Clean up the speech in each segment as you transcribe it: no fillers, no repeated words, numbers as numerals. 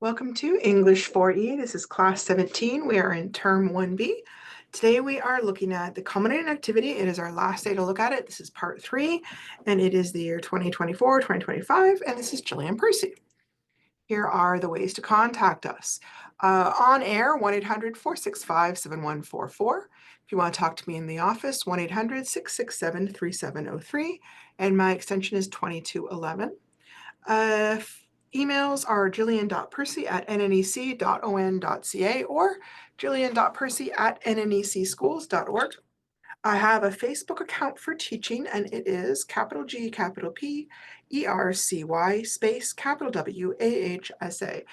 Welcome to English 4E. This is class 17. We are in term 1B. Today we are looking at the culminating activity. It is our last day to look at it. This is part 3, and it is the year 2024, 2025, and this is Jillian Percy. Here are the ways to contact us. On air, 1-800-465-7144. If you want to talk to me in the office, 1-800-667-3703, and my extension is 2211. Emails are jillian.percy@nnec.on.ca or jillian.percy@nnecschools.org. I have a Facebook account for teaching, and it is capital G, capital P, ERCY, space, capital W, AHSA.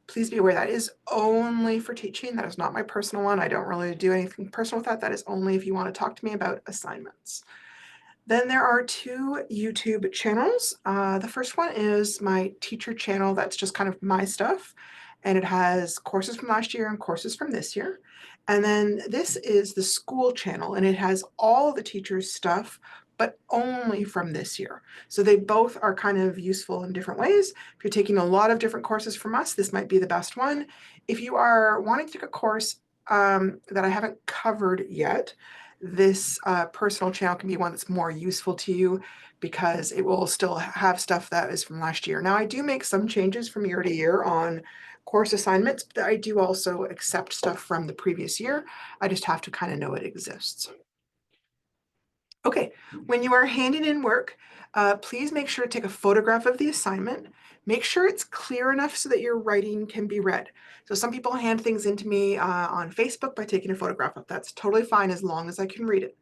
Please be aware that is only for teaching. That is not my personal one. I don't really do anything personal with that. That is only if you want to talk to me about assignments. Then there are 2 YouTube channels. The first one is my teacher channel. That's just kind of my stuff. And it has courses from last year and courses from this year. And then this is the school channel, and it has all the teachers' stuff, but only from this year. So they both are kind of useful in different ways. If you're taking a lot of different courses from us, this might be the best one. If you are wanting to take a course that I haven't covered yet, this personal channel can be one that's more useful to you because it will still have stuff that is from last year. Now, I do make some changes from year to year on course assignments, but I do also accept stuff from the previous year. I just have to kind of know it exists. Okay, when you are handing in work, please make sure to take a photograph of the assignment. Make sure it's clear enough so that your writing can be read. So some people hand things into me on Facebook by taking a photograph of. That's totally fine as long as I can read it.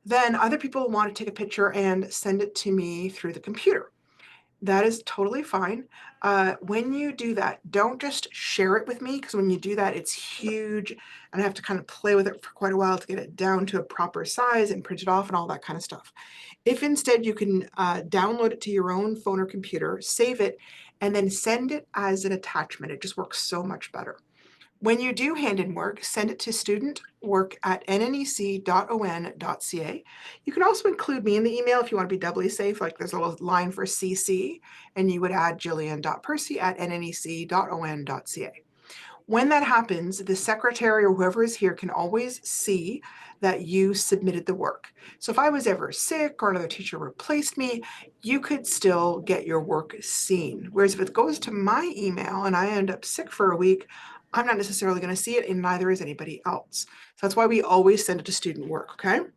Then other people want to take a picture and send it to me through the computer. That is totally fine. When you do that, don't just share it with me, because when you do that, it's huge and I have to kind of play with it for quite a while to get it down to a proper size and print it off and all that kind of stuff. If instead you can download it to your own phone or computer, save it, and then send it as an attachment, it just works so much better. When you do hand in work, send it to studentwork@nnec.on.ca. You can also include me in the email if you want to be doubly safe, like there's a little line for CC, and you would add jillian.percy@nnec.on.ca. When that happens, the secretary or whoever is here can always see that you submitted the work. So if I was ever sick or another teacher replaced me, you could still get your work seen. Whereas if it goes to my email and I end up sick for a week, I'm not necessarily going to see it, and neither is anybody else. So that's why we always send it to student work, okay?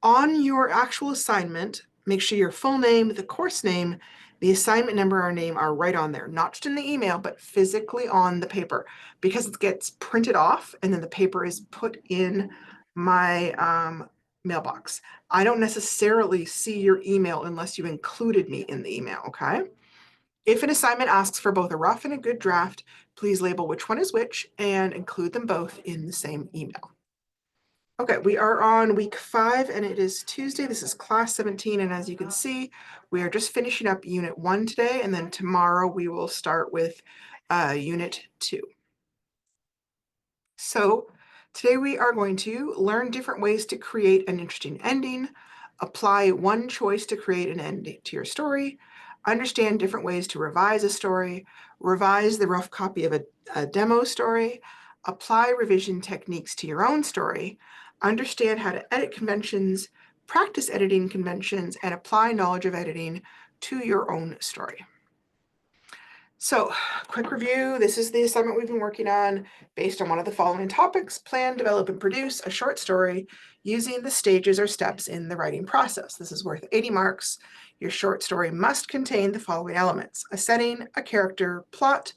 On your actual assignment, make sure your full name, the course name, the assignment number or name are right on there, not just in the email, but physically on the paper, because it gets printed off and then the paper is put in my mailbox. I don't necessarily see your email unless you included me in the email, okay? If an assignment asks for both a rough and a good draft, please label which one is which and include them both in the same email. Okay, we are on week 5 and it is Tuesday. This is class 17, and as you can see, we are just finishing up unit 1 today, and then tomorrow we will start with unit 2. So today we are going to learn different ways to create an interesting ending, apply one choice to create an ending to your story, understand different ways to revise a story, revise the rough copy of a demo story, apply revision techniques to your own story, understand how to edit conventions, practice editing conventions, and apply knowledge of editing to your own story. So, quick review. This is the assignment we've been working on based on one of the following topics: plan, develop, and produce a short story using the stages or steps in the writing process. This is worth 80 marks. Your short story must contain the following elements: a setting, a character, plot,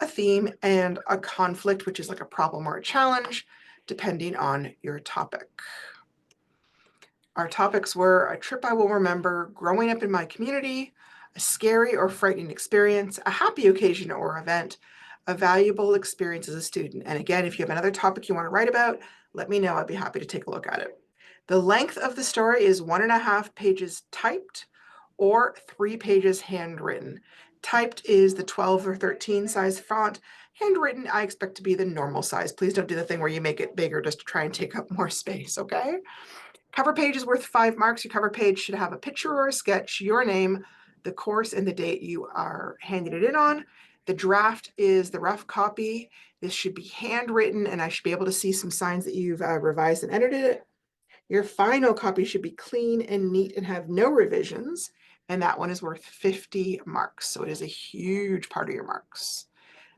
a theme, and a conflict, which is like a problem or a challenge, depending on your topic. Our topics were a trip I will remember, growing up in my community, a scary or frightening experience, a happy occasion or event, a valuable experience as a student. And again, if you have another topic you want to write about, let me know. I'd be happy to take a look at it. The length of the story is 1.5 pages typed or 3 pages handwritten. Typed is the 12 or 13 size font. Handwritten, I expect to be the normal size. Please don't do the thing where you make it bigger just to try and take up more space, okay? Cover page is worth 5 marks. Your cover page should have a picture or a sketch, your name, the course, and the date you are handing it in on. The draft is the rough copy. This should be handwritten, and I should be able to see some signs that you've revised and edited it. Your final copy should be clean and neat and have no revisions, and that one is worth 50 marks. So it is a huge part of your marks.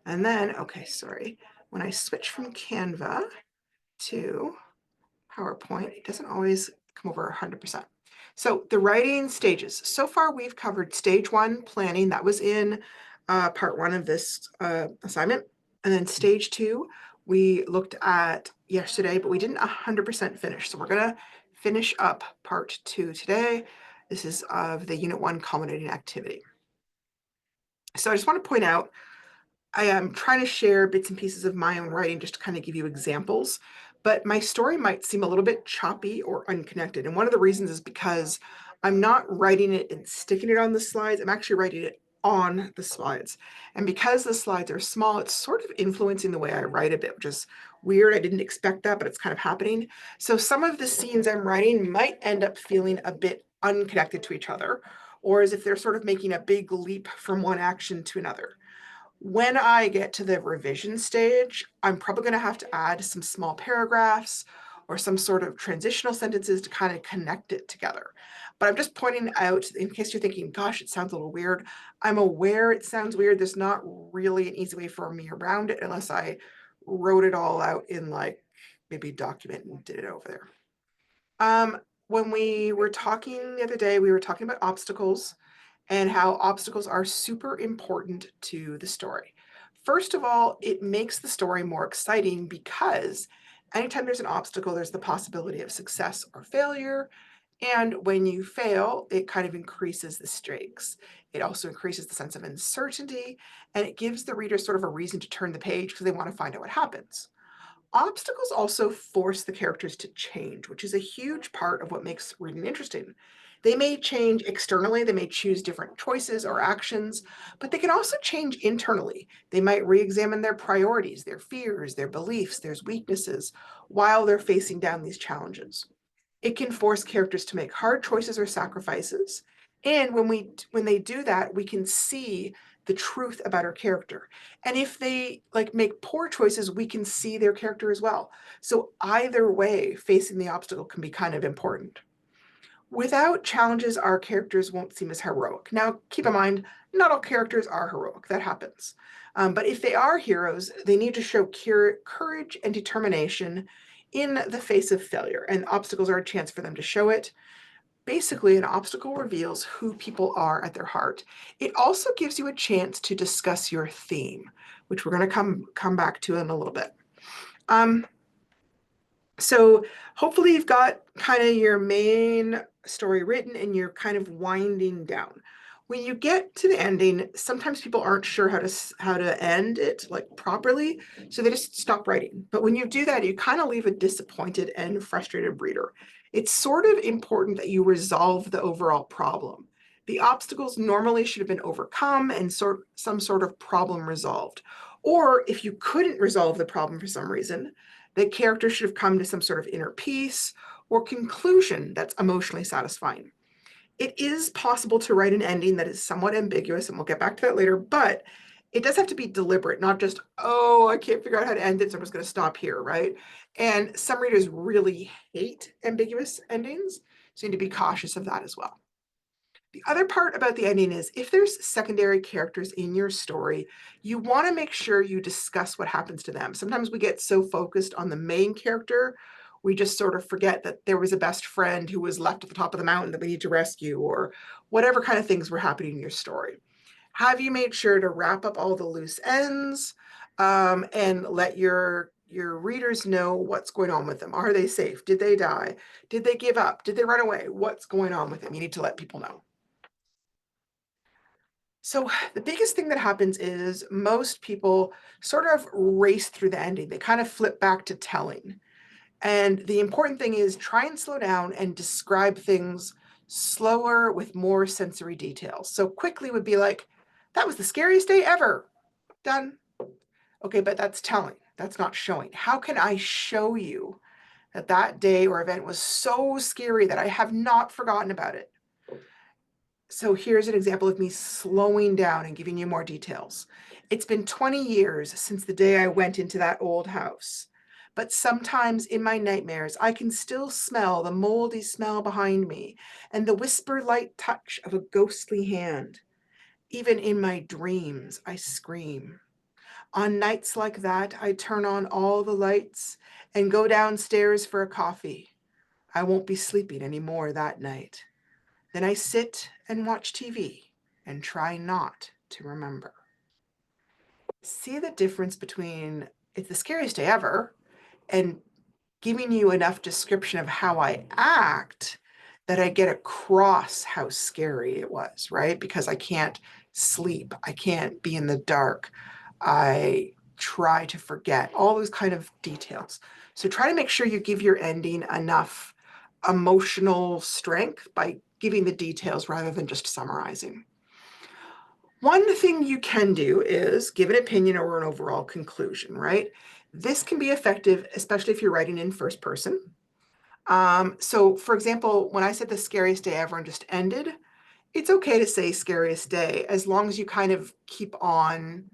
And then, okay, sorry, when I switch from Canva to PowerPoint, it doesn't always come over 100%. So the writing stages. So far, we've covered stage 1, planning. That was in part 1 of this assignment. And then stage 2, we looked at yesterday, but we didn't 100% finish. So we're going to finish up part 2 today. This is of the Unit 1 Culminating Activity. So I just want to point out, I am trying to share bits and pieces of my own writing just to kind of give you examples, but my story might seem a little bit choppy or unconnected. And one of the reasons is because I'm not writing it and sticking it on the slides. I'm actually writing it on the slides. And because the slides are small, it's sort of influencing the way I write a bit, which is weird. I didn't expect that, but it's kind of happening. So some of the scenes I'm writing might end up feeling a bit unconnected to each other, or as if they're sort of making a big leap from one action to another. When I get to the revision stage, I'm probably going to have to add some small paragraphs or some sort of transitional sentences to kind of connect it together. But I'm just pointing out, in case you're thinking, gosh, it sounds a little weird. I'm aware it sounds weird. There's not really an easy way for me around it unless I wrote it all out in like maybe document and did it over there. When we were talking the other day, we were talking about obstacles and how obstacles are super important to the story. First of all, it makes the story more exciting because anytime there's an obstacle, there's the possibility of success or failure. And when you fail, it kind of increases the stakes. It also increases the sense of uncertainty, and it gives the reader sort of a reason to turn the page because they want to find out what happens. Obstacles also force the characters to change, which is a huge part of what makes reading interesting. They may change externally, they may choose different choices or actions, but they can also change internally. They might re-examine their priorities, their fears, their beliefs, their weaknesses, while they're facing down these challenges. It can force characters to make hard choices or sacrifices. And when they do that, we can see the truth about our character. And if they like make poor choices, we can see their character as well. So either way, facing the obstacle can be kind of important. Without challenges, our characters won't seem as heroic. Now, keep in mind, not all characters are heroic. That happens. But if they are heroes, they need to show courage and determination in the face of failure, and obstacles are a chance for them to show it. Basically, an obstacle reveals who people are at their heart. It also gives you a chance to discuss your theme, which we're going to come back to in a little bit. So hopefully you've got kind of your main story written and you're kind of winding down. When you get to the ending, sometimes people aren't sure how to end it like properly, so they just stop writing. But when you do that, you kind of leave a disappointed and frustrated reader. It's sort of important that you resolve the overall problem. The obstacles normally should have been overcome and some sort of problem resolved. Or if you couldn't resolve the problem for some reason, the character should have come to some sort of inner peace or conclusion that's emotionally satisfying. It is possible to write an ending that is somewhat ambiguous, and we'll get back to that later, but it does have to be deliberate, not just, oh, I can't figure out how to end it, so I'm just going to stop here, right? And some readers really hate ambiguous endings, so you need to be cautious of that as well. The other part about the ending is if there's secondary characters in your story, you want to make sure you discuss what happens to them. Sometimes we get so focused on the main character, we just sort of forget that there was a best friend who was left at the top of the mountain that we need to rescue, or whatever kind of things were happening in your story. Have you made sure to wrap up all the loose ends and let your readers know what's going on with them? Are they safe? Did they die? Did they give up? Did they run away? What's going on with them? You need to let people know. So the biggest thing that happens is most people sort of race through the ending. They kind of flip back to telling. And the important thing is try and slow down and describe things slower with more sensory details. So quickly would be like, that was the scariest day ever. Done. Okay, but that's telling. That's not showing. How can I show you that that day or event was so scary that I have not forgotten about it? So here's an example of me slowing down and giving you more details. It's been 20 years since the day I went into that old house, but sometimes in my nightmares, I can still smell the moldy smell behind me and the whisper light touch of a ghostly hand. Even in my dreams, I scream. On nights like that, I turn on all the lights and go downstairs for a coffee. I won't be sleeping anymore that night. Then I sit and watch TV and try not to remember. See the difference between it's the scariest day ever and giving you enough description of how I act that I get across how scary it was, right? Because I can't sleep, I can't be in the dark, I try to forget, all those kind of details. So try to make sure you give your ending enough emotional strength by giving the details rather than just summarizing. One thing you can do is give an opinion or an overall conclusion, right? This can be effective, especially if you're writing in first person. So for example, when I said the scariest day ever and just ended, it's okay to say scariest day as long as you kind of keep on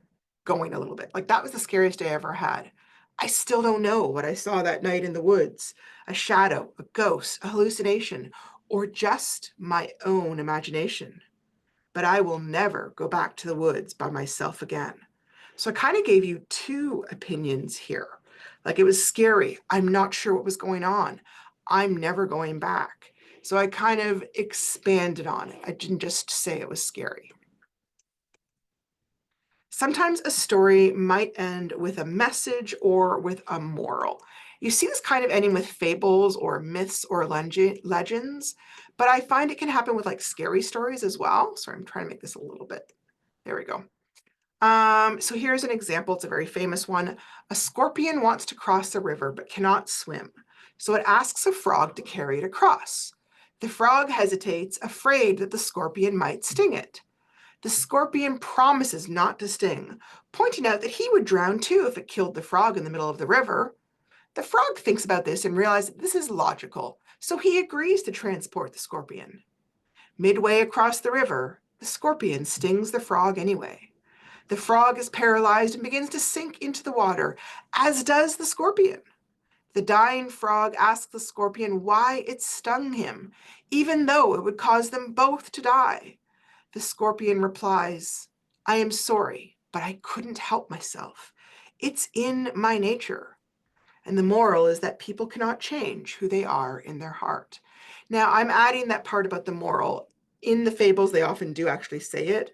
going a little bit. Like that was the scariest day I ever had. I still don't know what I saw that night in the woods, a shadow, a ghost, a hallucination, or just my own imagination. But I will never go back to the woods by myself again. So I kind of gave you two opinions here. Like it was scary. I'm not sure what was going on. I'm never going back. So I kind of expanded on it. I didn't just say it was scary. Sometimes a story might end with a message or with a moral. You see this kind of ending with fables or myths or legends, but I find it can happen with like scary stories as well. Sorry, I'm trying to make this a little bit. There we go. So here's an example. It's a very famous one. A scorpion wants to cross the river but cannot swim. So it asks a frog to carry it across. The frog hesitates, afraid that the scorpion might sting it. The scorpion promises not to sting, pointing out that he would drown too if it killed the frog in the middle of the river. The frog thinks about this and realizes that this is logical, so he agrees to transport the scorpion. Midway across the river, the scorpion stings the frog anyway. The frog is paralyzed and begins to sink into the water, as does the scorpion. The dying frog asks the scorpion why it stung him, even though it would cause them both to die. The scorpion replies, I am sorry, but I couldn't help myself. It's in my nature. And the moral is that people cannot change who they are in their heart. Now, I'm adding that part about the moral. In the fables, they often do actually say it.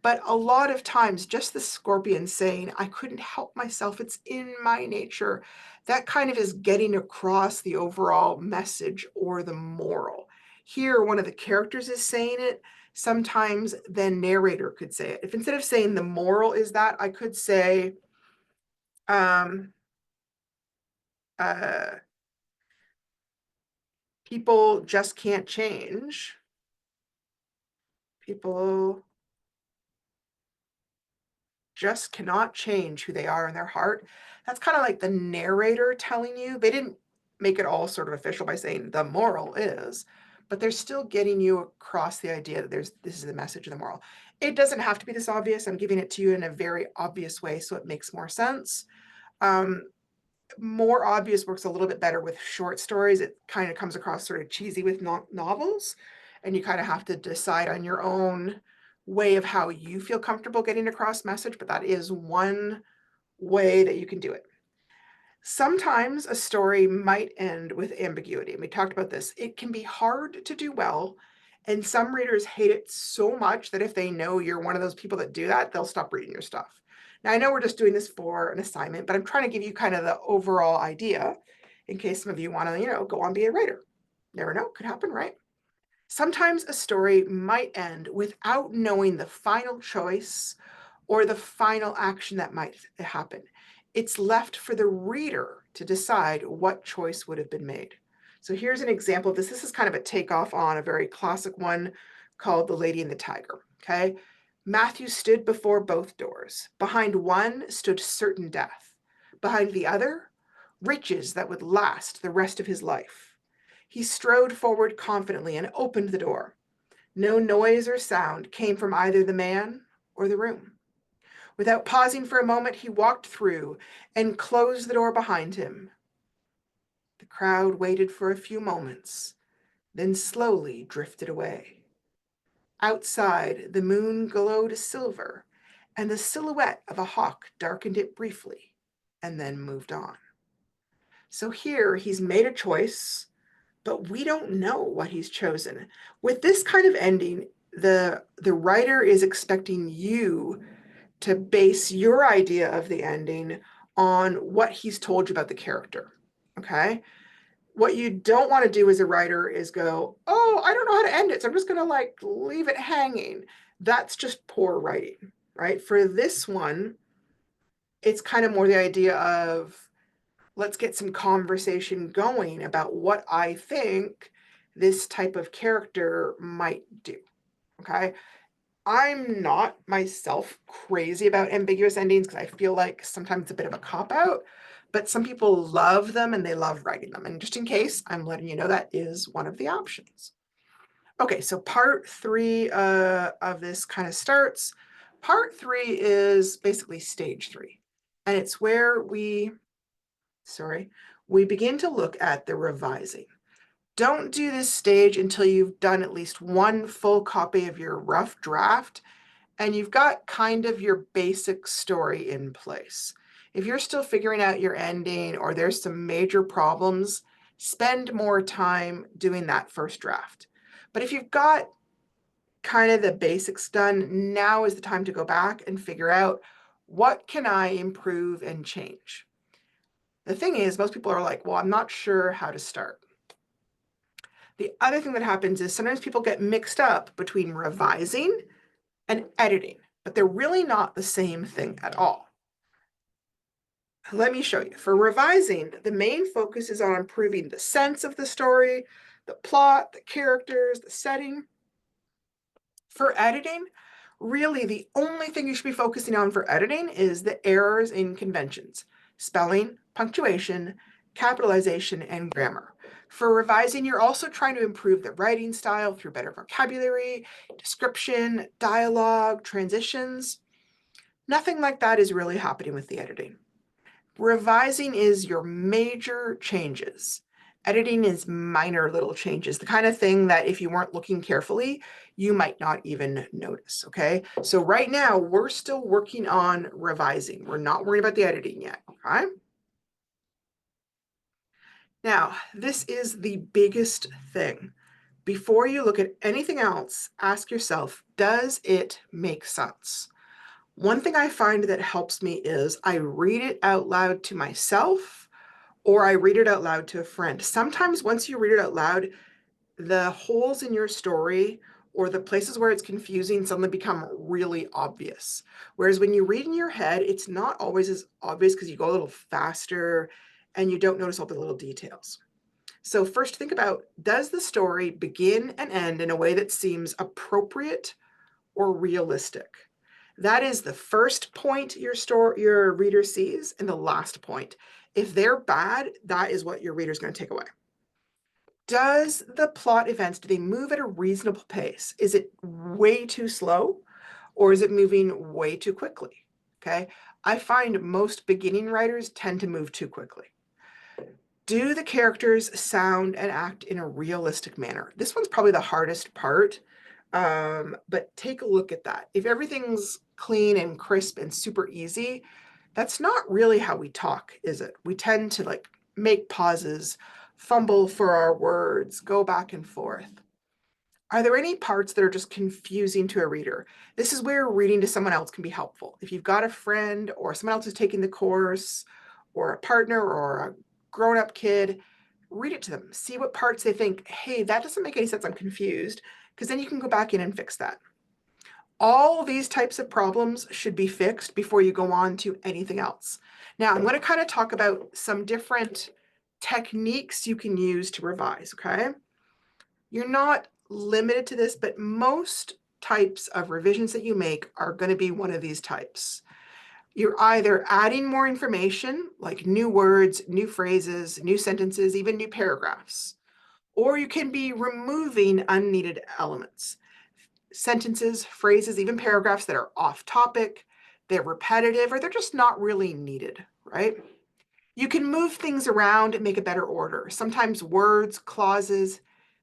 But a lot of times, just the scorpion saying, I couldn't help myself, it's in my nature, that kind of is getting across the overall message or the moral. Here, one of the characters is saying it. Sometimes the narrator could say it. If instead of saying the moral is that, I could say, uh, people just can't change. People just cannot change who they are in their heart. That's kind of like the narrator telling you. They didn't make it all sort of official by saying the moral is, but they're still getting you across the idea that this is the message of the moral. It doesn't have to be this obvious. I'm giving it to you in a very obvious way so it makes more sense. More obvious works a little bit better with short stories. It kind of comes across sort of cheesy with novels, and you kind of have to decide on your own way of how you feel comfortable getting across message, but that is one way that you can do it. Sometimes a story might end with ambiguity, and we talked about this. It can be hard to do well, and some readers hate it so much that if they know you're one of those people that do that, they'll stop reading your stuff. Now, I know we're just doing this for an assignment, but I'm trying to give you kind of the overall idea in case some of you want to, go on be a writer. Never know, could happen, right? Sometimes a story might end without knowing the final choice or the final action that might happen. It's left for the reader to decide what choice would have been made. So here's an example of this. This is kind of a takeoff on a very classic one called The Lady and the Tiger, okay? Matthew stood before both doors. Behind one stood certain death. Behind the other, riches that would last the rest of his life. He strode forward confidently and opened the door. No noise or sound came from either the man or the room. Without pausing for a moment, he walked through and closed the door behind him. The crowd waited for a few moments, then slowly drifted away. Outside, the moon glowed silver, and the silhouette of a hawk darkened it briefly, and then moved on. So here he's made a choice, but we don't know what he's chosen. With this kind of ending, the writer is expecting you to base your idea of the ending on what he's told you about the character. Okay? What you don't want to do as a writer is go, oh, I don't know how to end it, so I'm just going to like leave it hanging. That's just poor writing, right? For this one, it's kind of more the idea of let's get some conversation going about what I think this type of character might do. Okay. I'm not myself crazy about ambiguous endings because I feel like sometimes it's a bit of a cop-out, but some people love them and they love writing them. And just in case, I'm letting you know that is one of the options. Okay, so part 3 of this kind of starts. Part 3 is basically stage 3. And it's where we begin to look at the revising. Don't do this stage until you've done at least one full copy of your rough draft and you've got kind of your basic story in place. If you're still figuring out your ending or there's some major problems, spend more time doing that first draft. But if you've got kind of the basics done, now is the time to go back and figure out what can I improve and change. The thing is, most people are like, well, I'm not sure how to start. The other thing that happens is sometimes people get mixed up between revising and editing, but they're really not the same thing at all. Let me show you. For revising, the main focus is on improving the sense of the story, the plot, the characters, the setting. For editing, really the only thing you should be focusing on for editing is the errors in conventions, spelling, punctuation, capitalization, and grammar. For revising, you're also trying to improve the writing style through better vocabulary, description, dialogue, transitions. Nothing like that is really happening with the editing. Revising is your major changes. Editing is minor little changes, the kind of thing that if you weren't looking carefully, you might not even notice, okay? So right now, we're still working on revising. We're not worried about the editing yet, okay? Now, this is the biggest thing. Before you look at anything else, ask yourself, does it make sense? One thing I find that helps me is I read it out loud to myself or I read it out loud to a friend. Sometimes once you read it out loud, the holes in your story or the places where it's confusing suddenly become really obvious. Whereas when you read in your head, it's not always as obvious because you go a little faster and you don't notice all the little details. So first think about, does the story begin and end in a way that seems appropriate or realistic? That is the first point your reader sees and the last point. If they're bad, that is what your reader's going to take away. Does the plot events, do they move at a reasonable pace? Is it way too slow or is it moving way too quickly? Okay. I find most beginning writers tend to move too quickly. Do the characters sound and act in a realistic manner? This one's probably the hardest part, but take a look at that. If everything's clean and crisp and super easy, that's not really how we talk, is it? We tend to like make pauses, fumble for our words, go back and forth. Are there any parts that are just confusing to a reader? This is where reading to someone else can be helpful. If you've got a friend or someone else who's taking the course or a partner or a grown-up kid, read it to them. See what parts they think, hey, that doesn't make any sense, I'm confused, because then you can go back in and fix that. All these types of problems should be fixed before you go on to anything else. Now, I'm going to kind of talk about some different techniques you can use to revise, okay? You're not limited to this, but most types of revisions that you make are going to be one of these types. You're either adding more information, like new words, new phrases, new sentences, even new paragraphs, or you can be removing unneeded elements. sentences, phrases, even paragraphs that are off topic, they're repetitive, or they're just not really needed, right? You can move things around and make a better order. Sometimes words, clauses,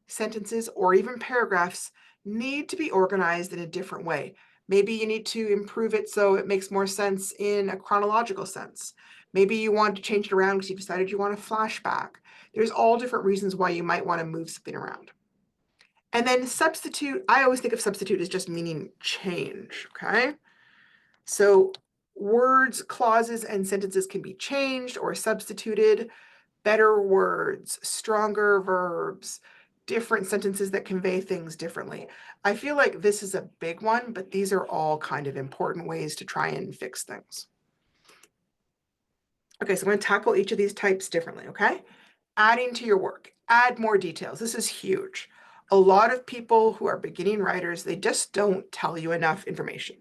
sentences, or even paragraphs need to be organized in a different way. Maybe you need to improve it so it makes more sense in a chronological sense. Maybe you want to change it around because you decided you want a flashback. There's all different reasons why you might want to move something around. And then substitute, I always think of substitute as just meaning change, okay? So words, clauses, and sentences can be changed or substituted. Better words, stronger verbs, different sentences that convey things differently. I feel like this is a big one, but these are all kind of important ways to try and fix things. Okay, so I'm going to tackle each of these types differently, okay? Adding to your work, add more details. This is huge. A lot of people who are beginning writers, they just don't tell you enough information.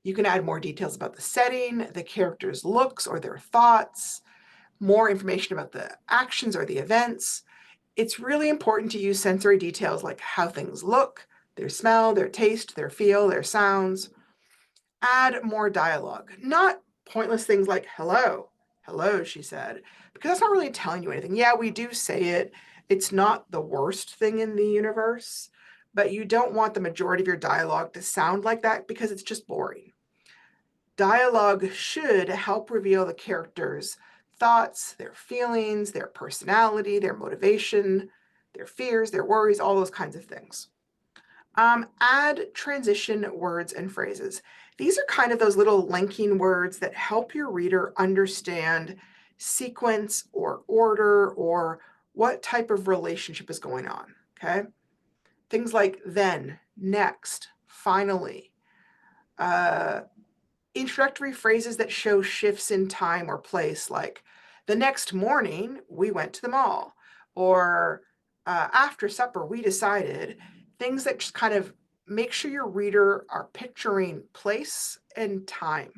You can add more details about the setting, the character's looks or their thoughts, more information about the actions or the events. It's really important to use sensory details like how things look, their smell, their taste, their feel, their sounds. Add more dialogue, not pointless things like hello, hello, she said, because that's not really telling you anything. Yeah, we do say it. It's not the worst thing in the universe, but you don't want the majority of your dialogue to sound like that because it's just boring. Dialogue should help reveal the characters' thoughts, their feelings, their personality, their motivation, their fears, their worries, all those kinds of things. Add transition words and phrases. These are kind of those little linking words that help your reader understand sequence or order or what type of relationship is going on, okay? Things like then, next, finally. Introductory phrases that show shifts in time or place, like the next morning we went to the mall, or after supper we decided. Things that just kind of make sure your reader are picturing place and time.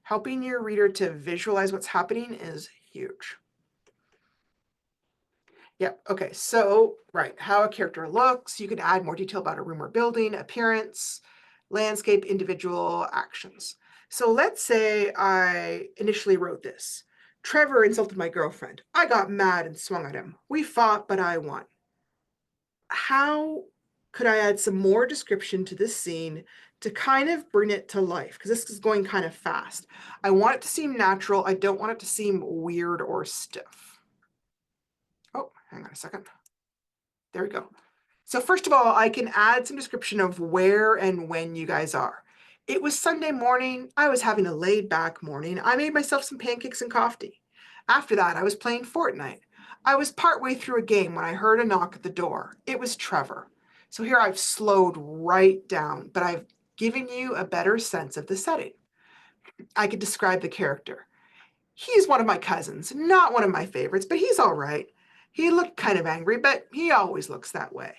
Helping your reader to visualize what's happening is huge. Yep, okay, so, right, how a character looks. You can add more detail about a room or building, appearance, landscape, individual actions. So let's say I initially wrote this. Trevor insulted my girlfriend. I got mad and swung at him. We fought, but I won. How could I add some more description to this scene to kind of bring it to life? Because this is going kind of fast. I want it to seem natural. I don't want it to seem weird or stiff. Oh, hang on a second. There we go. So first of all, I can add some description of where and when you guys are. It was Sunday morning. I was having a laid back morning. I made myself some pancakes and coffee. After that, I was playing Fortnite. I was partway through a game when I heard a knock at the door. It was Trevor. So here I've slowed right down, but I've given you a better sense of the setting. I could describe the character. He's one of my cousins, not one of my favorites, but he's all right. He looked kind of angry, but he always looks that way.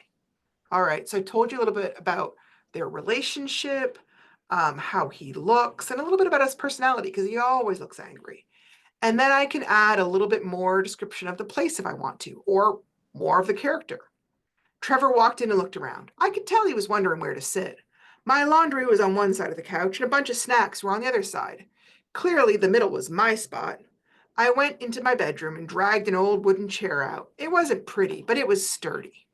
All right, so I told you a little bit about their relationship, how he looks, and a little bit about his personality, because he always looks angry. And then I can add a little bit more description of the place if I want to, or more of the character. Trevor walked in and looked around. I could tell he was wondering where to sit. My laundry was on one side of the couch, and a bunch of snacks were on the other side. Clearly, the middle was my spot. I went into my bedroom and dragged an old wooden chair out. It wasn't pretty, but it was sturdy.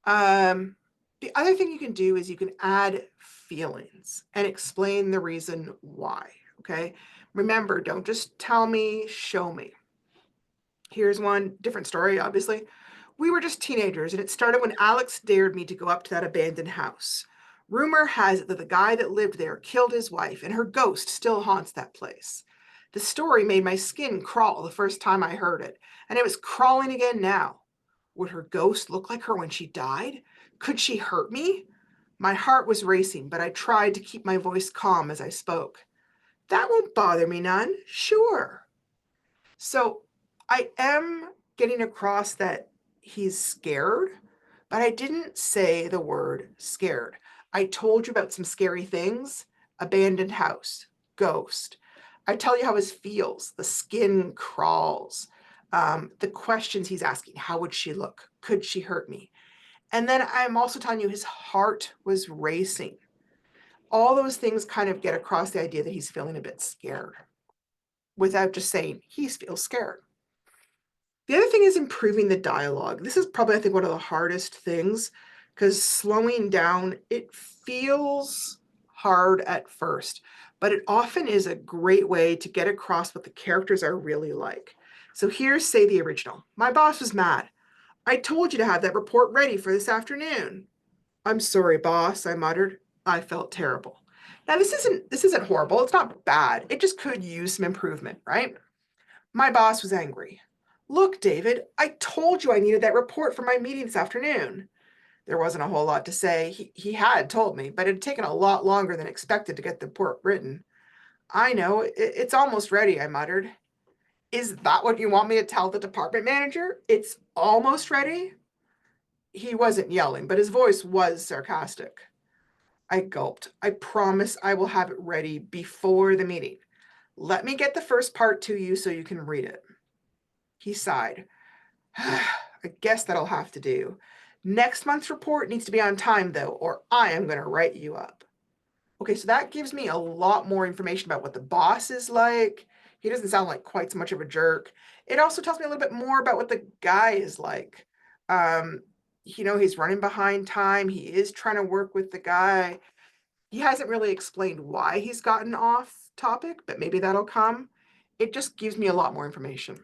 The other thing you can do is you can add feelings and explain the reason why, okay? Remember, don't just tell me, show me. Here's one different story, obviously. We were just teenagers, and it started when Alex dared me to go up to that abandoned house. Rumor has it that the guy that lived there killed his wife, and her ghost still haunts that place. The story made my skin crawl the first time I heard it, and it was crawling again now. Would her ghost look like her when she died? Could she hurt me? My heart was racing, but I tried to keep my voice calm as I spoke. That won't bother me none. Sure. So I am getting across that he's scared, but I didn't say the word scared. I told you about some scary things: abandoned house, ghost. I tell you how his feels, the skin crawls, the questions he's asking: how would she look? Could she hurt me? And then I'm also telling you his heart was racing. All those things kind of get across the idea that he's feeling a bit scared without just saying he feels scared. The other thing is improving the dialogue. This is probably, I think, one of the hardest things because slowing down, it feels hard at first, but it often is a great way to get across what the characters are really like. So here's, say, the original. My boss was mad. I told you to have that report ready for this afternoon. I'm sorry, boss, I muttered. I felt terrible. Now, this isn't horrible. It's not bad. It just could use some improvement, right? My boss was angry. Look, David, I told you I needed that report for my meeting this afternoon. There wasn't a whole lot to say. He had told me, but it had taken a lot longer than expected to get the report written. I know, it's almost ready, I muttered. Is that what you want me to tell the department manager? It's almost ready? He wasn't yelling, but his voice was sarcastic. I gulped. I promise I will have it ready before the meeting. Let me get the first part to you so you can read it. He sighed. I guess that'll have to do. Next month's report needs to be on time, though, or I am going to write you up. Okay, so that gives me a lot more information about what the boss is like. He doesn't sound like quite so much of a jerk. It also tells me a little bit more about what the guy is like. Um, he's running behind time. He is trying to work with the guy. He hasn't really explained why he's gotten off topic, but maybe that'll come. It just gives me a lot more information.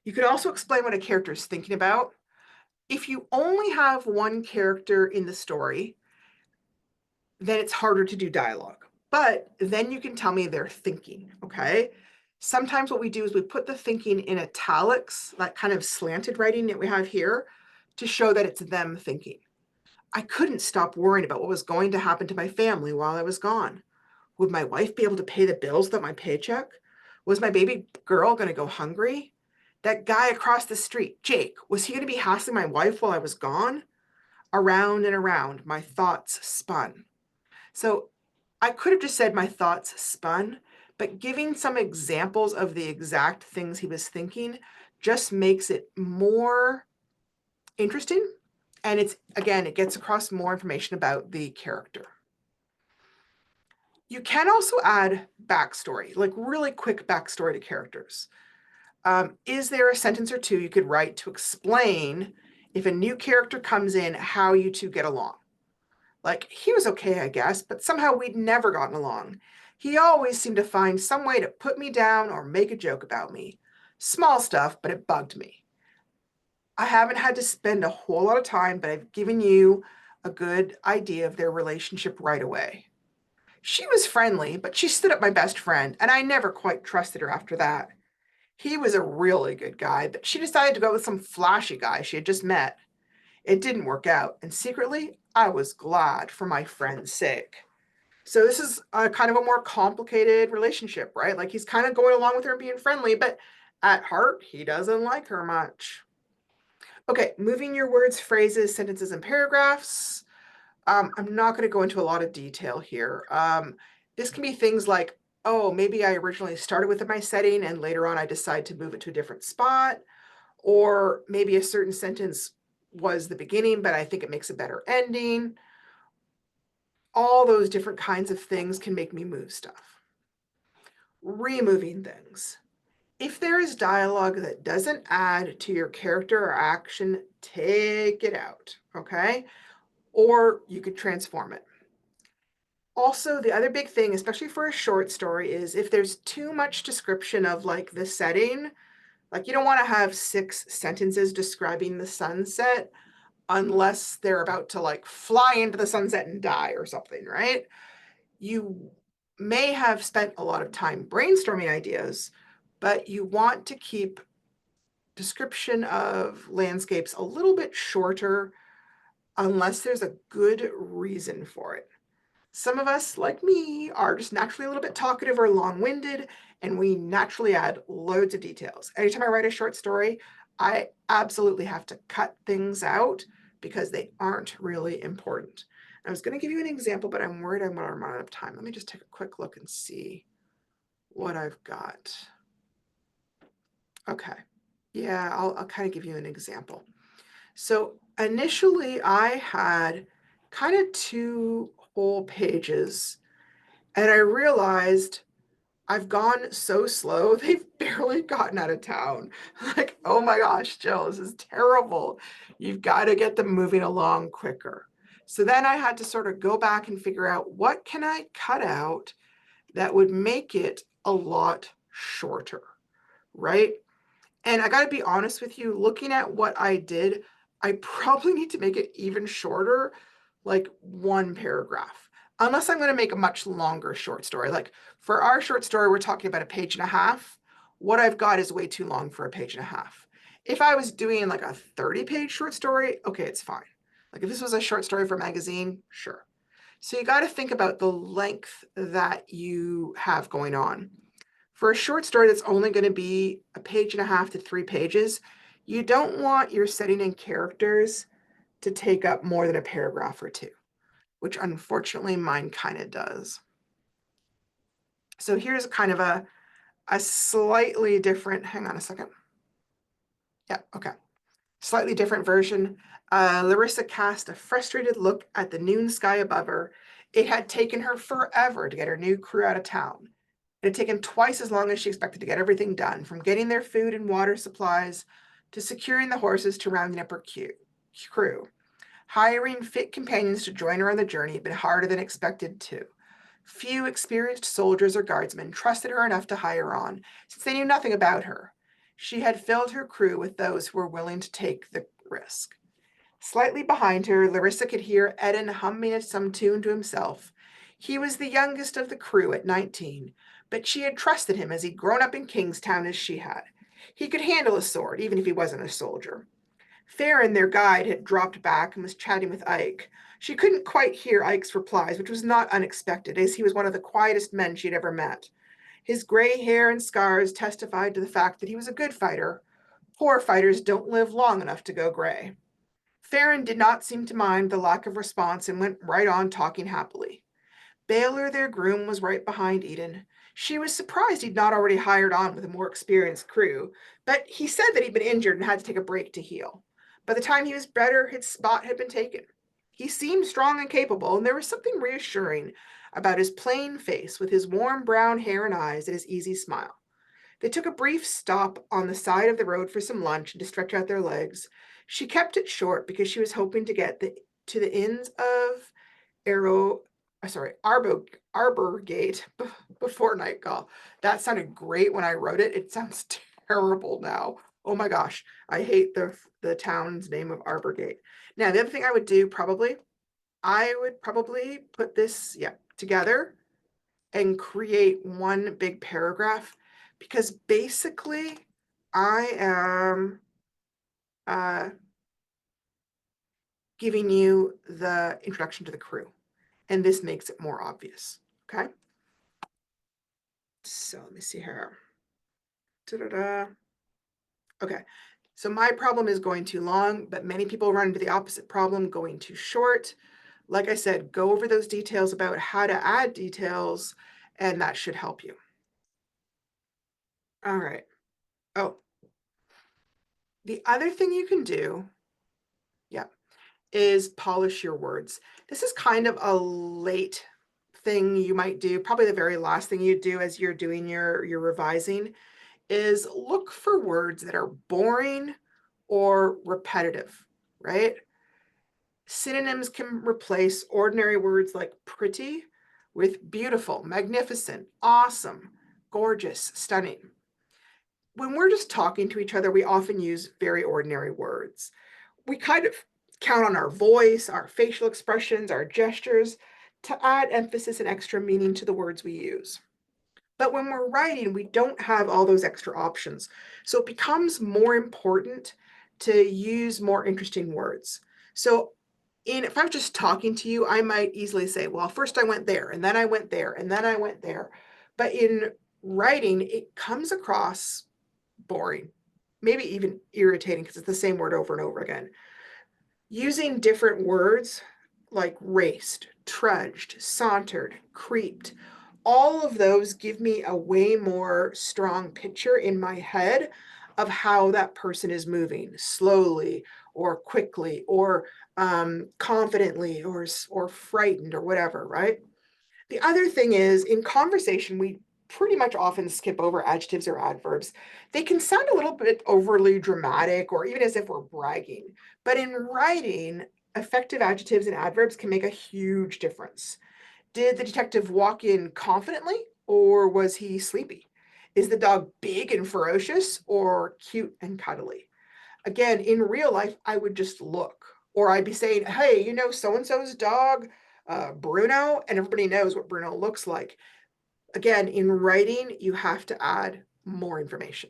You can also explain what a character is thinking about. If you only have one character in the story, then it's harder to do dialogue. But then you can tell me they're thinking, okay? Sometimes what we do is we put the thinking in italics, that kind of slanted writing that we have here, to show that it's them thinking. I couldn't stop worrying about what was going to happen to my family while I was gone. Would my wife be able to pay the bills without my paycheck? Was my baby girl going to go hungry? That guy across the street, Jake, was he going to be hassling my wife while I was gone? Around and around, my thoughts spun. So I could have just said my thoughts spun, but giving some examples of the exact things he was thinking just makes it more interesting. And it gets across more information about the character. You can also add backstory, like really quick backstory to characters. Is there a sentence or two you could write to explain if a new character comes in, how you two get along? Like, he was okay, I guess, but somehow we'd never gotten along. He always seemed to find some way to put me down or make a joke about me. Small stuff, but it bugged me. I haven't had to spend a whole lot of time, but I've given you a good idea of their relationship right away. She was friendly, but she stood up my best friend, and I never quite trusted her after that. He was a really good guy, but she decided to go with some flashy guy she had just met. It didn't work out, and secretly, I was glad for my friend's sake. So this is a kind of a more complicated relationship, right? Like he's kind of going along with her and being friendly, but at heart, he doesn't like her much. Okay, moving your words, phrases, sentences, and paragraphs. I'm not going to go into a lot of detail here. This can be things like, oh, maybe I originally started with my setting and later on I decide to move it to a different spot. Or maybe a certain sentence was the beginning, but I think it makes a better ending. All those different kinds of things can make me move stuff. Removing things. If there is dialogue that doesn't add to your character or action, take it out, okay? Or you could transform it. Also, the other big thing, especially for a short story, is if there's too much description of like the setting, like you don't want to have 6 sentences describing the sunset unless they're about to like fly into the sunset and die or something, right? You may have spent a lot of time brainstorming ideas, but you want to keep description of landscapes a little bit shorter unless there's a good reason for it. Some of us, like me, are just naturally a little bit talkative or long-winded, and we naturally add loads of details. Anytime I write a short story, I absolutely have to cut things out because they aren't really important. I was going to give you an example, but I'm worried I'm going to run out of time. Let me just take a quick look and see what I've got. Okay. Yeah, I'll kind of give you an example. So initially I had kind of 2 whole pages, and I realized I've gone so slow, they've barely gotten out of town. Like, oh my gosh, Jill, this is terrible. You've got to get them moving along quicker. So then I had to sort of go back and figure out what can I cut out that would make it a lot shorter, right? And I got to be honest with you, looking at what I did, I probably need to make it even shorter, like 1 paragraph, unless I'm going to make a much longer short story. Like for our short story, we're talking about a page and a half. What I've got is way too long for a page and a half. If I was doing like a 30-page short story, okay, it's fine. Like if this was a short story for a magazine, sure. So you got to think about the length that you have going on. For a short story that's only going to be a page and a half to 3 pages, you don't want your setting and characters to take up more than a paragraph or two, which unfortunately mine kind of does. So here's kind of a slightly different, hang on a second. Yeah, okay. Slightly different version. Larissa cast a frustrated look at the noon sky above her. It had taken her forever to get her new crew out of town. It had taken twice as long as she expected to get everything done, from getting their food and water supplies to securing the horses to rounding up her crew. Hiring fit companions to join her on the journey had been harder than expected, too. Few experienced soldiers or guardsmen trusted her enough to hire on, since they knew nothing about her. She had filled her crew with those who were willing to take the risk. Slightly behind her, Larissa could hear Eden humming some tune to himself. He was the youngest of the crew at 19, but she had trusted him as he'd grown up in Kingstown as she had. He could handle a sword, even if he wasn't a soldier. Farron, their guide, had dropped back and was chatting with Ike. She couldn't quite hear Ike's replies, which was not unexpected, as he was one of the quietest men she'd ever met. His gray hair and scars testified to the fact that he was a good fighter. Poor fighters don't live long enough to go gray. Farron did not seem to mind the lack of response and went right on talking happily. Baylor, their groom, was right behind Eden. She was surprised he'd not already hired on with a more experienced crew, but he said that he'd been injured and had to take a break to heal. By the time he was better, his spot had been taken. He seemed strong and capable, and there was something reassuring about his plain face with his warm brown hair and eyes and his easy smile. They took a brief stop on the side of the road for some lunch and to stretch out their legs. She kept it short because she was hoping to get to the inns of Arbor Gate before nightfall. That sounded great when I wrote it. It sounds terrible now. Oh my gosh, I hate the town's name of Arbor Gate. Now, the other thing I would do I would probably put this together and create one big paragraph, because basically I am giving you the introduction to the crew, and this makes it more obvious. Okay, so let me see here. Da-da-da. Okay, so my problem is going too long, but many people run into the opposite problem, going too short. Like I said, go over those details about how to add details, and that should help you. All right. Oh, the other thing you can do, is polish your words. This is kind of a late thing you might do, probably the very last thing you do as you're doing your revising, is look for words that are boring or repetitive, right? Synonyms can replace ordinary words like pretty with beautiful, magnificent, awesome, gorgeous, stunning. When we're just talking to each other, we often use very ordinary words. We kind of count on our voice, our facial expressions, our gestures to add emphasis and extra meaning to the words we use. But when we're writing, we don't have all those extra options. So it becomes more important to use more interesting words. So if I'm just talking to you, I might easily say, well, first I went there, and then I went there, and then I went there. But in writing, it comes across boring, maybe even irritating, because it's the same word over and over again. Using different words like raced, trudged, sauntered, creeped, all of those give me a way more strong picture in my head of how that person is moving slowly or quickly, or confidently, or frightened, or whatever, right? The other thing is, in conversation, we pretty much often skip over adjectives or adverbs. They can sound a little bit overly dramatic or even as if we're bragging. But in writing, effective adjectives and adverbs can make a huge difference. Did the detective walk in confidently or was he sleepy? Is the dog big and ferocious or cute and cuddly? Again, in real life, I would just look, or I'd be saying, hey, you know, so-and-so's dog, Bruno, and everybody knows what Bruno looks like. Again, in writing, you have to add more information.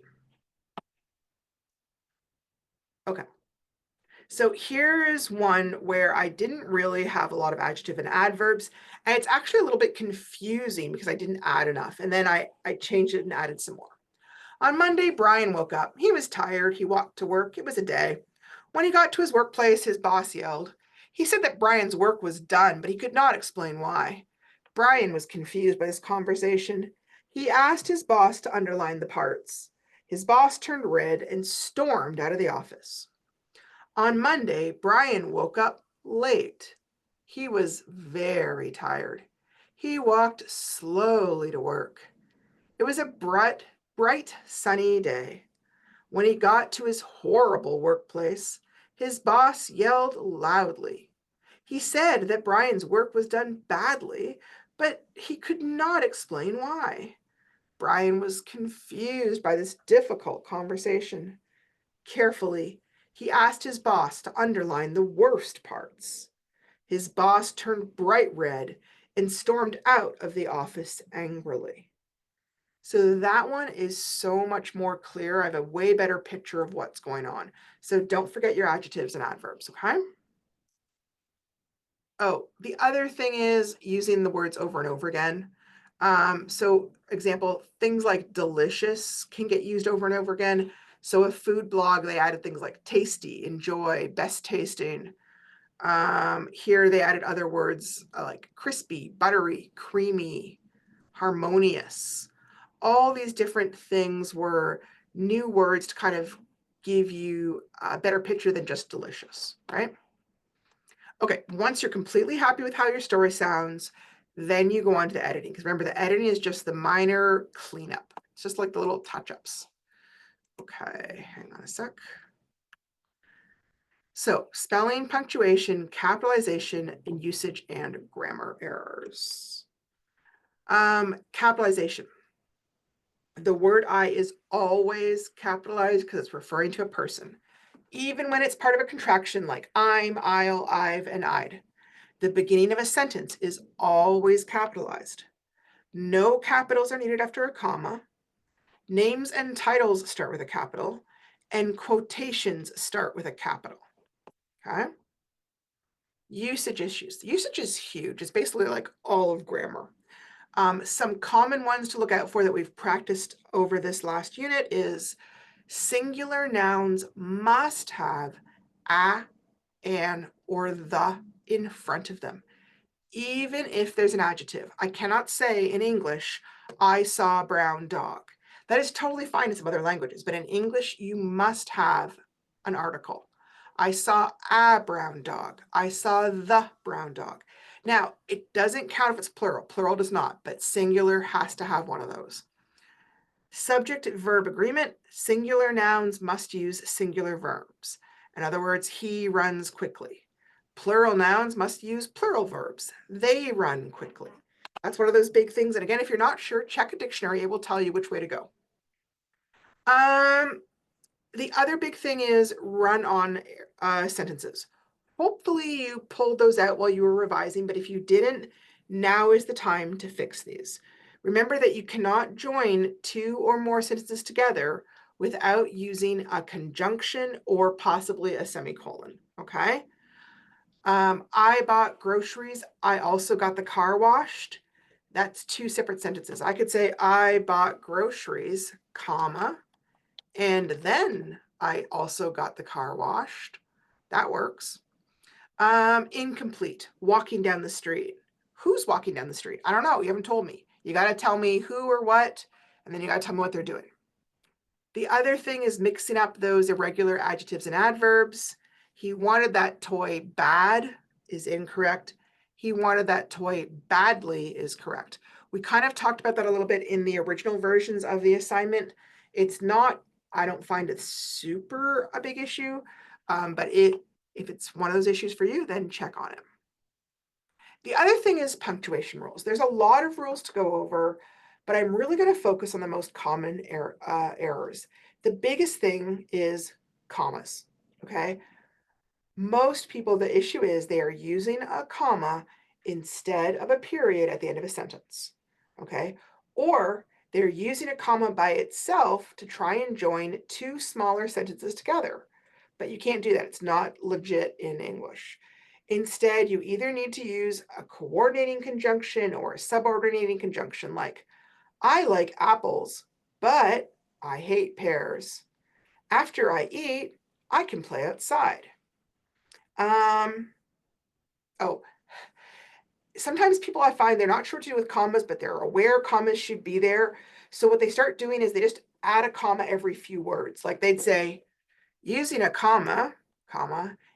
Okay. So here's one where I didn't really have a lot of adjective and adverbs, and it's actually a little bit confusing because I didn't add enough, and then I changed it and added some more. On Monday, Brian woke up. He was tired. He walked to work. It was a day. When he got to his workplace, his boss yelled. He said that Brian's work was done, but he could not explain why. Brian was confused by this conversation. He asked his boss to underline the parts. His boss turned red and stormed out of the office. On Monday, Brian woke up late. He was very tired. He walked slowly to work. It was a bright, sunny day. When he got to his horrible workplace, his boss yelled loudly. He said that Brian's work was done badly, but he could not explain why. Brian was confused by this difficult conversation. Carefully, he asked his boss to underline the worst parts. His boss turned bright red and stormed out of the office angrily. So that one is so much more clear. I have a way better picture of what's going on. So don't forget your adjectives and adverbs, okay? Oh, the other thing is using the words over and over again. So example, things like delicious can get used over and over again. So a food blog, they added things like tasty, enjoy, best tasting. Here they added other words like crispy, buttery, creamy, harmonious. All these different things were new words to kind of give you a better picture than just delicious, right? Okay, once you're completely happy with how your story sounds, then you go on to the editing. Because remember, the editing is just the minor cleanup. It's just like the little touch-ups. Okay, hang on a sec. So spelling, punctuation, capitalization, and usage and grammar errors. Capitalization. The word I is always capitalized because it's referring to a person, even when it's part of a contraction like I'm, I'll, I've, and I'd. The beginning of a sentence is always capitalized. No capitals are needed after a comma. Names and titles start with a capital, and quotations start with a capital. Okay? Usage issues. Usage is huge. It's basically like all of grammar. Some common ones to look out for that we've practiced over this last unit is singular nouns must have a, an, or the in front of them, even if there's an adjective. I cannot say in English, I saw a brown dog. That is totally fine in some other languages, but in English, you must have an article. I saw a brown dog. I saw the brown dog. Now, it doesn't count if it's plural. Plural does not, but singular has to have one of those. Subject-verb agreement, singular nouns must use singular verbs. In other words, he runs quickly. Plural nouns must use plural verbs. They run quickly. That's one of those big things. And again, if you're not sure, check a dictionary. It will tell you which way to go. The other big thing is run-on sentences. Hopefully you pulled those out while you were revising, but if you didn't, now is the time to fix these. Remember that you cannot join two or more sentences together without using a conjunction or possibly a semicolon, okay? I bought groceries. I also got the car washed. That's two separate sentences. I could say I bought groceries, comma, and then I also got the car washed. That works. Incomplete, walking down the street. Who's walking down the street? I don't know. You haven't told me. You got to tell me who or what, and then you got to tell me what they're doing. The other thing is mixing up those irregular adjectives and adverbs. He wanted that toy bad is incorrect. He wanted that toy badly is correct. We kind of talked about that a little bit in the original versions of the assignment. It's not, I don't find it super a big issue, but if it's one of those issues for you, then check on it. The other thing is punctuation rules. There's a lot of rules to go over, but I'm really going to focus on the most common errors. The biggest thing is commas, okay? Most people, the issue is they are using a comma instead of a period at the end of a sentence, okay? Or they're using a comma by itself to try and join two smaller sentences together. But you can't do that. It's not legit in English. Instead, you either need to use a coordinating conjunction or a subordinating conjunction like, I like apples, but I hate pears. After I eat, I can play outside. Oh, sometimes people I find they're not sure what to do with commas, but they're aware commas should be there. So what they start doing is they just add a comma every few words. Like they'd say, using a comma,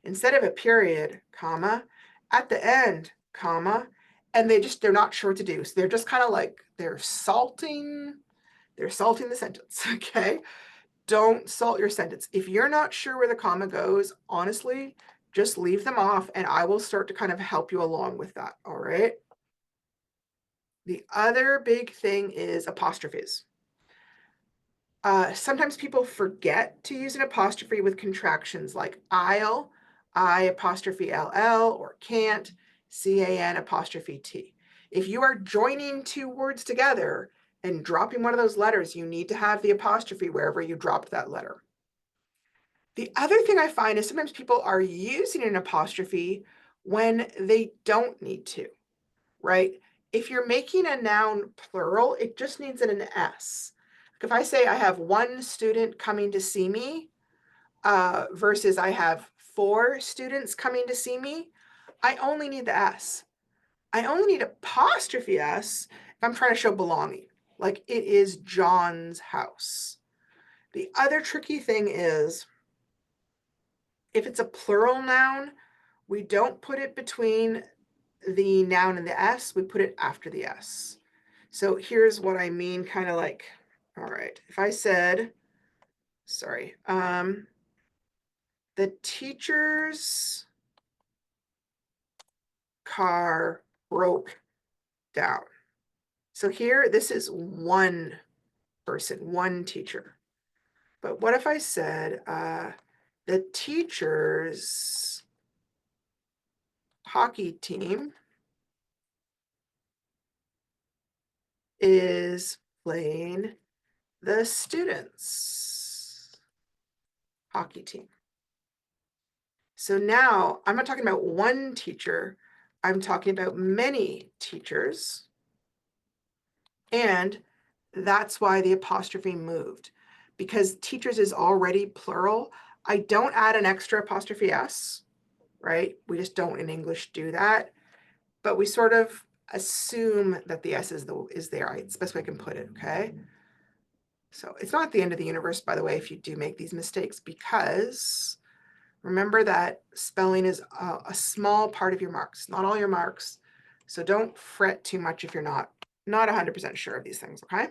instead of a period, comma, at the end, comma, and they're not sure what to do. So they're just kind of like, they're salting the sentence, okay? Don't salt your sentence. If you're not sure where the comma goes, honestly, just leave them off and I will start to kind of help you along with that, all right? The other big thing is apostrophes. Sometimes people forget to use an apostrophe with contractions like I'll, I apostrophe LL, or can't, CAN apostrophe T. If you are joining two words together and dropping one of those letters, you need to have the apostrophe wherever you dropped that letter. The other thing I find is sometimes people are using an apostrophe when they don't need to, right? If you're making a noun plural, it just needs an S. If I say I have one student coming to see me versus I have 4 students coming to see me, I only need the S. I only need apostrophe S if I'm trying to show belonging, like it is John's house. The other tricky thing is if it's a plural noun, we don't put it between the noun and the S, we put it after the S. So here's what I mean, kind of like, all right, if I said, sorry, the teacher's car broke down. So here, this is one person, one teacher. But what if I said, the teacher's hockey team is playing the students' hockey team. So now I'm not talking about one teacher, I'm talking about many teachers. And that's why the apostrophe moved, because teachers is already plural. I don't add an extra apostrophe S, right? We just don't in English do that, but we sort of assume that the S is there. It's the best way I can put it, okay? So it's not the end of the universe, by the way, if you do make these mistakes, because remember that spelling is a small part of your marks, not all your marks. So don't fret too much if you're not 100% sure of these things, okay?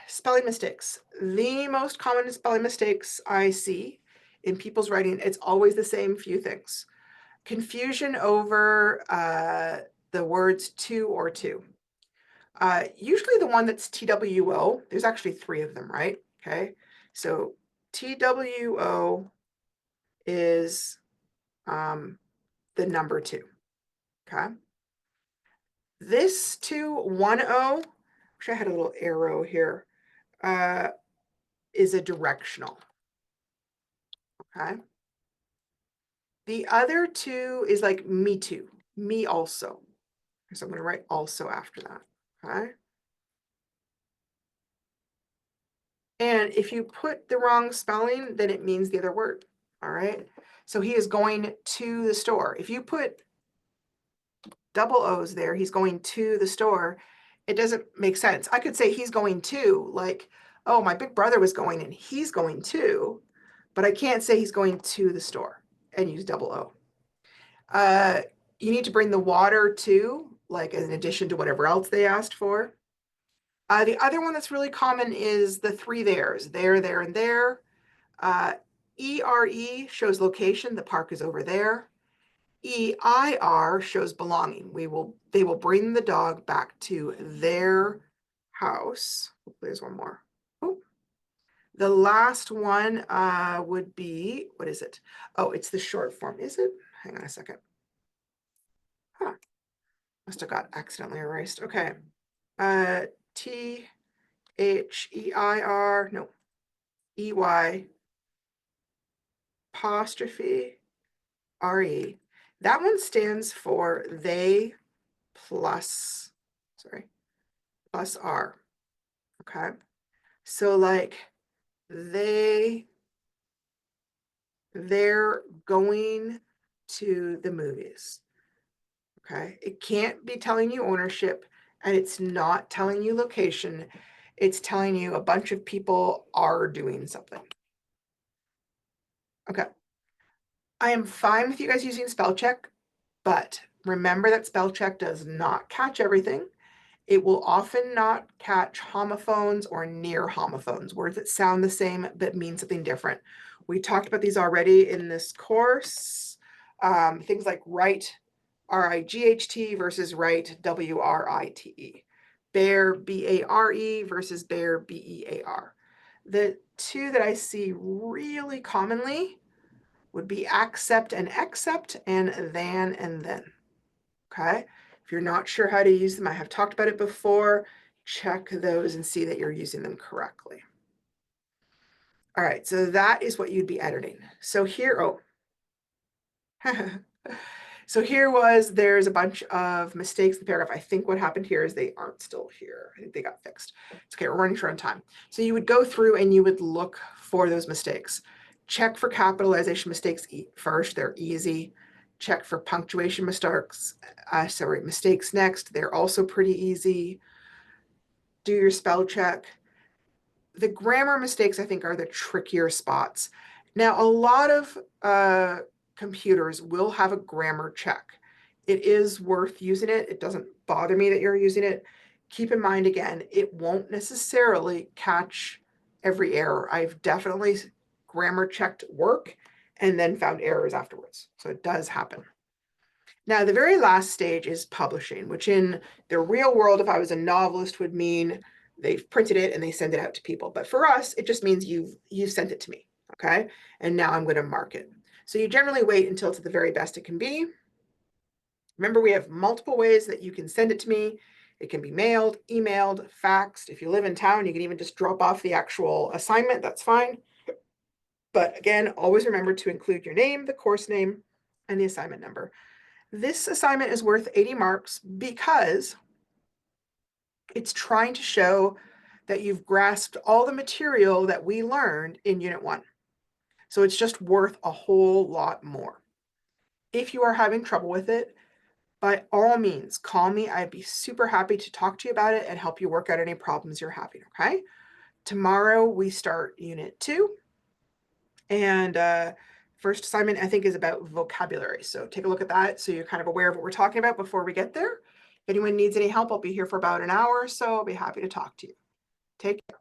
Spelling mistakes. The most common spelling mistakes I see in people's writing, it's always the same few things. Confusion over the words to or two. Usually the one that's TWO, there's actually 3 of them, right? Okay, so TWO is the number 2, okay? This 210, wish I had a little arrow here, is a directional, okay? The other 2 is like me too, me also. So I'm going to write also after that, okay? And if you put the wrong spelling, then it means the other word, all right? So he is going to the store. If you put double O's there, he's going to the store, it doesn't make sense. I could say he's going to, like, oh, my big brother was going and he's going to, but I can't say he's going to the store and use double O. You need to bring the water too, like in addition to whatever else they asked for. The other one that's really common is the three there's, there, and there. ERE shows location, the park is over there. EIR shows belonging. They will bring the dog back to their house. There's one more. Oh, the last one would be, what is it? Oh, it's the short form. Is it? Hang on a second. Huh. Must have got accidentally erased. Okay. THEIR, no, EY apostrophe RE. That one stands for they plus, plus R. Okay. So like they're going to the movies. Okay. It can't be telling you ownership, and it's not telling you location. It's telling you a bunch of people are doing something. Okay. I am fine with you guys using spell check, but remember that spell check does not catch everything. It will often not catch homophones or near homophones, words that sound the same but mean something different. We talked about these already in this course. Things like write, R-I-G-H-T versus write, W-R-I-T-E. Bear, B-A-R-E versus bear, B-E-A-R. The two that I see really commonly would be accept and except, and than and then. Okay. If you're not sure how to use them, I have talked about it before. Check those and see that you're using them correctly. All right, so that is what you'd be editing. So here, oh. So here there's a bunch of mistakes in the paragraph. I think what happened here is they aren't still here. I think they got fixed. It's okay, we're running short on time. So you would go through and you would look for those mistakes. Check for capitalization mistakes first, they're easy. Check for punctuation mistakes next, they're also pretty easy. Do your spell check. The grammar mistakes, I think, are the trickier spots. Now, a lot of computers will have a grammar check. It is worth using it. It doesn't bother me that you're using it. Keep in mind, again, it won't necessarily catch every error. I've definitely grammar checked work and then found errors afterwards. So it does happen. Now, the very last stage is publishing, which in the real world, if I was a novelist, would mean they've printed it and they send it out to people. But for us, it just means you've sent it to me, okay? And now I'm going to mark it. So you generally wait until it's the very best it can be. Remember, we have multiple ways that you can send it to me. It can be mailed, emailed, faxed. If you live in town, you can even just drop off the actual assignment. That's fine. But again, always remember to include your name, the course name, and the assignment number. This assignment is worth 80 marks because it's trying to show that you've grasped all the material that we learned in Unit 1. So it's just worth a whole lot more. If you are having trouble with it, by all means, call me. I'd be super happy to talk to you about it and help you work out any problems you're having, okay? Tomorrow we start Unit 2. And first assignment, I think, is about vocabulary. So take a look at that so you're kind of aware of what we're talking about before we get there. If anyone needs any help, I'll be here for about an hour or so. I'll be happy to talk to you. Take care.